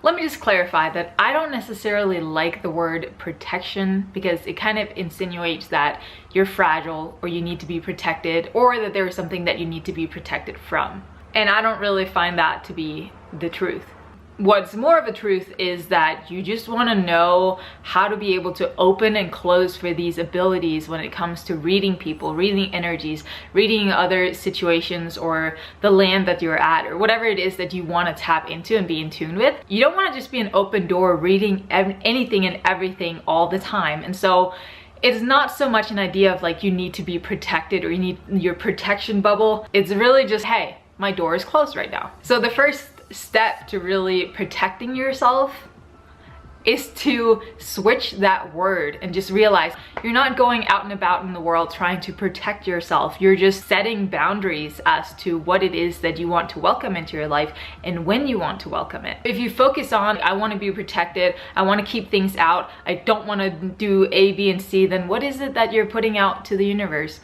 Let me just clarify that I don't necessarily like the word protection, because it kind of insinuates that you're fragile or you need to be protected, or that there's something that you need to be protected from. And I don't really find that to be the truth. What's more of a truth is that you just want to know how to be able to open and close for these abilities when it comes to reading people, reading energies, reading other situations, or the land that you're at, or whatever it is that you want to tap into and be in tune with. You don't want to just be an open door reading anything and everything all the time. And so it's not so much an idea of like you need to be protected or you need your protection bubble. It's really just, hey, my door is closed right now. So the first step to really protecting yourself is to switch that word and just realize you're not going out and about in the world trying to protect yourself. You're just setting boundaries as to what it is that you want to welcome into your life and when you want to welcome it. If you focus on, I want to be protected, I want to keep things out, I don't want to do A, B, and C, then what is it that you're putting out to the universe?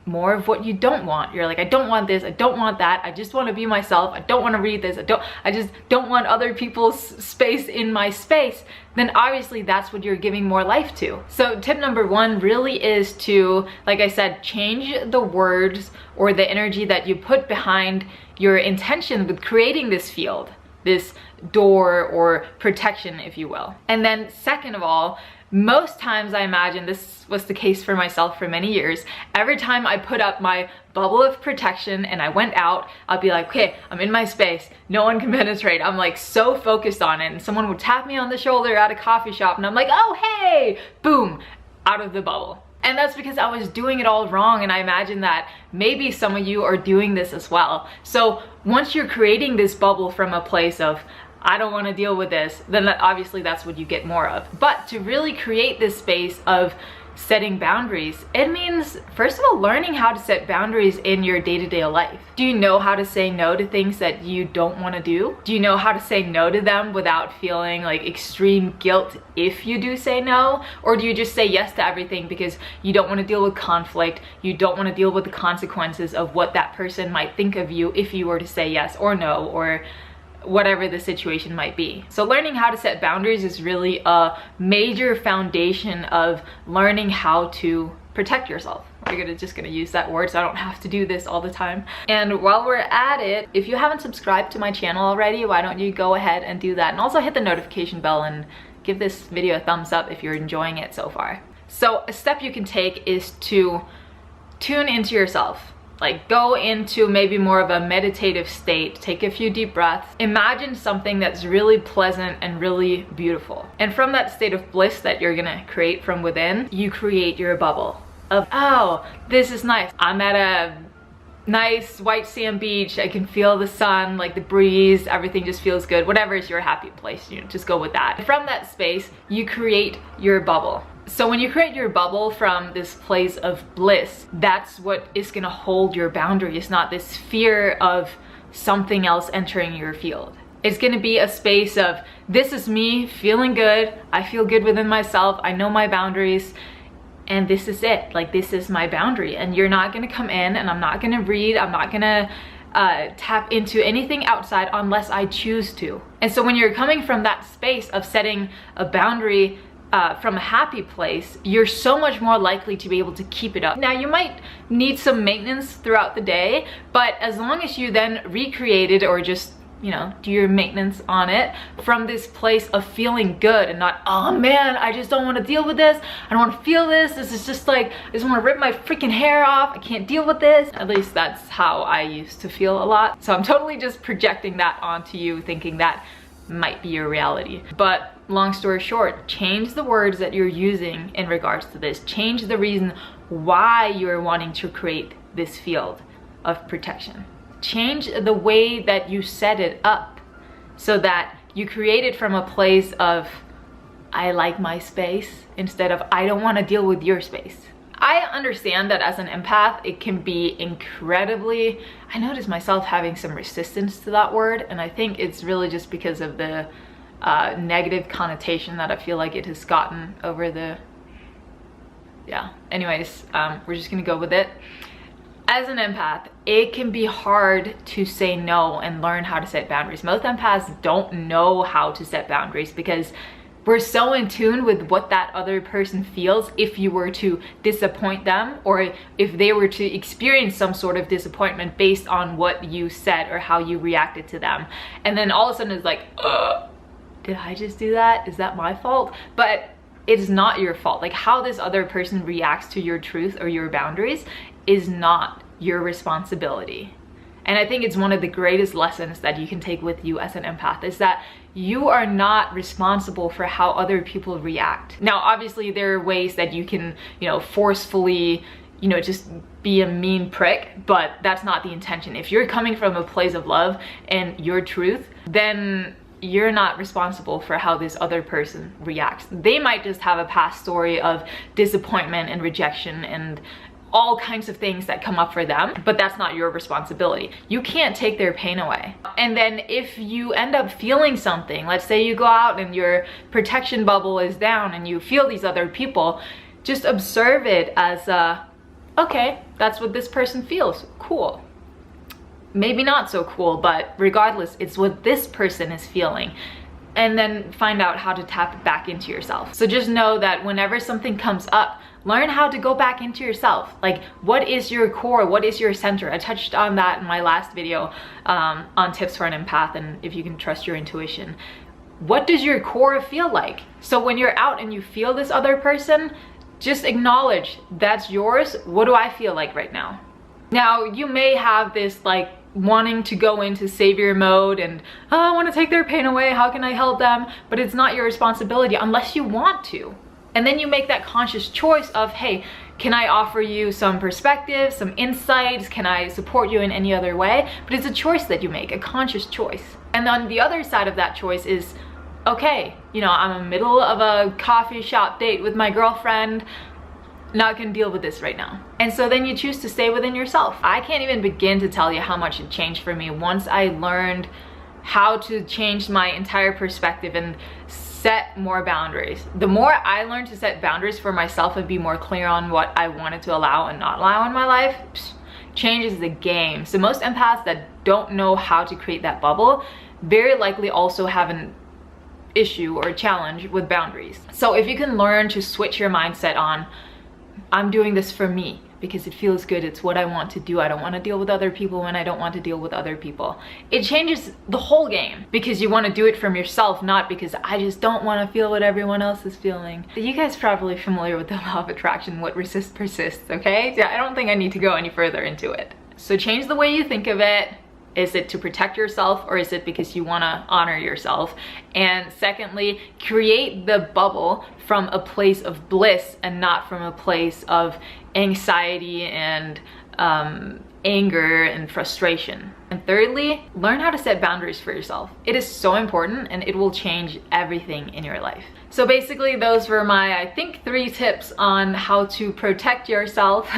More of what you don't want. You're like, I don't want this, I don't want that, I just want to be myself, I don't want to read this, I just don't want other people's space in my space. Then obviously that's what you're giving more life to. So tip number one really is to, like I said, change the words or the energy that you put behind your intention with creating this field, this door or protection, if you will. And then second of all, most times, I imagine this was the case for myself for many years, every time I put up my bubble of protection and I went out, I'd be like, okay, I'm in my space, no one can penetrate. I'm like so focused on it, and someone would tap me on the shoulder at a coffee shop and I'm like, oh hey, boom, out of the bubble. And that's because I was doing it all wrong, and I imagine that maybe some of you are doing this as well. So once you're creating this bubble from a place of, I don't want to deal with this, then obviously that's what you get more of. But to really create this space of setting boundaries, it means, first of all, learning how to set boundaries in your day-to-day life. Do you know how to say no to things that you don't want to do? Do you know how to say no to them without feeling like extreme guilt if you do say no? Or do you just say yes to everything because you don't want to deal with conflict, you don't want to deal with the consequences of what that person might think of you if you were to say yes or no, or whatever the situation might be. So learning how to set boundaries is really a major foundation of learning how to protect yourself. We're just gonna use that word so I don't have to do this all the time. And while we're at it, if you haven't subscribed to my channel already, why don't you go ahead and do that, and also hit the notification bell and give this video a thumbs up if you're enjoying it so far. So a step you can take is to tune into yourself. Like, go into maybe more of a meditative state, take a few deep breaths, imagine something that's really pleasant and really beautiful. And from that state of bliss that you're gonna create from within, you create your bubble of, oh, this is nice. I'm at a nice white sand beach, I can feel the sun, like the breeze, everything just feels good. Whatever is your happy place, you know, just go with that. From that space, you create your bubble. So when you create your bubble from this place of bliss, that's what is gonna hold your boundary. It's not this fear of something else entering your field. It's gonna be a space of, this is me feeling good, I feel good within myself, I know my boundaries, and this is it. Like, this is my boundary. And you're not gonna come in, and I'm not gonna read, I'm not gonna tap into anything outside unless I choose to. And so when you're coming from that space of setting a boundary from a happy place, you're so much more likely to be able to keep it up. Now, you might need some maintenance throughout the day, but as long as you then recreate it, or just, you know, do your maintenance on it from this place of feeling good and not, oh man, I just don't want to deal with this, I don't want to feel this, this is just like, I just want to rip my freaking hair off, I can't deal with this. At least that's how I used to feel a lot. So I'm totally just projecting that onto you, thinking that might be your reality. But long story short, change the words that you're using in regards to this. Change the reason why you're wanting to create this field of protection. Change the way that you set it up so that you create it from a place of, I like my space, instead of, I don't want to deal with your space. I understand that as an empath, it can be incredibly, I notice myself having some resistance to that word, and I think it's really just because of the negative connotation that I feel like it has gotten over the, yeah. Anyways, we're just gonna go with it. As an empath, it can be hard to say no and learn how to set boundaries. Most empaths don't know how to set boundaries because we're so in tune with what that other person feels if you were to disappoint them, or if they were to experience some sort of disappointment based on what you said or how you reacted to them. And then all of a sudden it's like, did I just do that? Is that my fault? But it's not your fault. Like, how this other person reacts to your truth or your boundaries is not your responsibility. And I think it's one of the greatest lessons that you can take with you as an empath, is that you are not responsible for how other people react. Now, obviously there are ways that you can, forcefully, just be a mean prick, but that's not the intention. If you're coming from a place of love and your truth, then you're not responsible for how this other person reacts. They might just have a past story of disappointment and rejection and all kinds of things that come up for them, but that's not your responsibility. You can't take their pain away. And then if you end up feeling something, let's say you go out and your protection bubble is down and you feel these other people, just observe it as okay, that's what this person feels, cool. Maybe not so cool, but regardless, it's what this person is feeling. And then find out how to tap it back into yourself. So just know that whenever something comes up, learn how to go back into yourself. Like, what is your core? What is your center? I touched on that in my last video on tips for an empath and if you can trust your intuition. What does your core feel like? So when you're out and you feel this other person, just acknowledge that's yours. What do I feel like right now? Now, you may have this like wanting to go into savior mode and, oh, I want to take their pain away. How can I help them? But it's not your responsibility unless you want to. And then you make that conscious choice of, hey, can I offer you some perspective, some insights? Can I support you in any other way? But it's a choice that you make, a conscious choice. And then the other side of that choice is, okay, I'm in the middle of a coffee shop date with my girlfriend, not gonna deal with this right now. And so then you choose to stay within yourself. I can't even begin to tell you how much it changed for me once I learned how to change my entire perspective and set more boundaries. The more I learned to set boundaries for myself and be more clear on what I wanted to allow and not allow in my life, changes the game. So most empaths that don't know how to create that bubble very likely also have an issue or a challenge with boundaries. So if you can learn to switch your mindset on, I'm doing this for me because it feels good, it's what I want to do, I don't want to deal with other people when I don't want to deal with other people, it changes the whole game, because you want to do it from yourself, not because I just don't want to feel what everyone else is feeling. You guys are probably familiar with the law of attraction, what resists persists, okay? I don't think I need to go any further into it. So change the way you think of it. Is it to protect yourself, or is it because you want to honor yourself? And secondly, create the bubble from a place of bliss and not from a place of anxiety and anger and frustration. And thirdly, learn how to set boundaries for yourself. It is so important and it will change everything in your life. So basically those were my, I think, 3 tips on how to protect yourself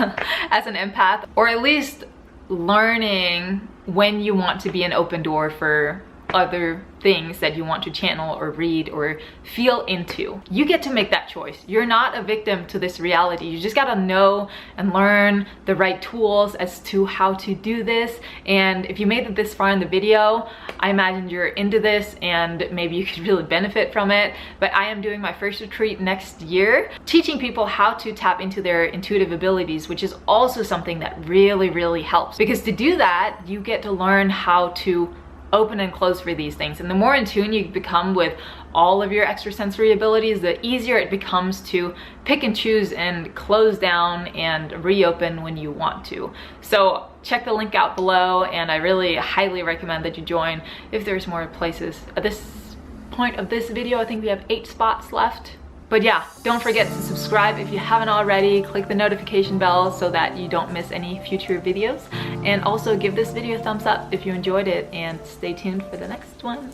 as an empath, or at least learning when you want to be an open door for other things that you want to channel or read or feel into. You get to make that choice. You're not a victim to this reality. You just gotta know and learn the right tools as to how to do this. And if you made it this far in the video, I imagine you're into this and maybe you could really benefit from it. But I am doing my first retreat next year, teaching people how to tap into their intuitive abilities, which is also something that really, really helps. Because to do that, you get to learn how to open and close for these things. And the more in tune you become with all of your extrasensory abilities, the easier it becomes to pick and choose and close down and reopen when you want to. So check the link out below, and I really highly recommend that you join if there's more places. At this point of this video, I think we have 8 spots left. But yeah, don't forget to subscribe if you haven't already. Click the notification bell so that you don't miss any future videos. And also give this video a thumbs up if you enjoyed it, and stay tuned for the next one.